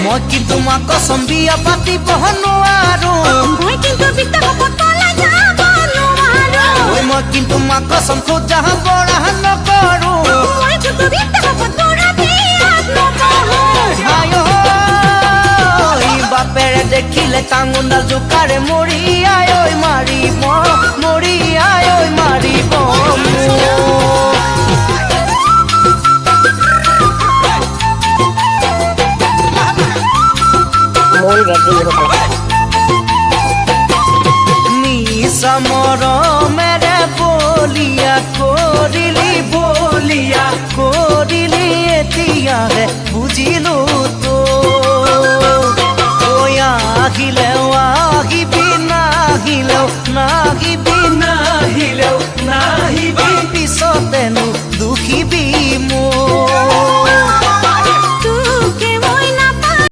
মই কিন্তু মা কসম বিয়া পাতিব নোৱাৰো মই কিন্তু বিটা কপতলা যাব নোৱাৰো মই কিন্তু মা কসম খোজা বৰা নকৰো মই কিন্তু বিটা কপতলা বিয়াত নকৰো আয়ো বাপেৰে দেখিলে টাঙুণ্ডাল জোকাৰে মৰি আয়ো মাৰিব মৰি আয়ো মাৰিব Muy bien,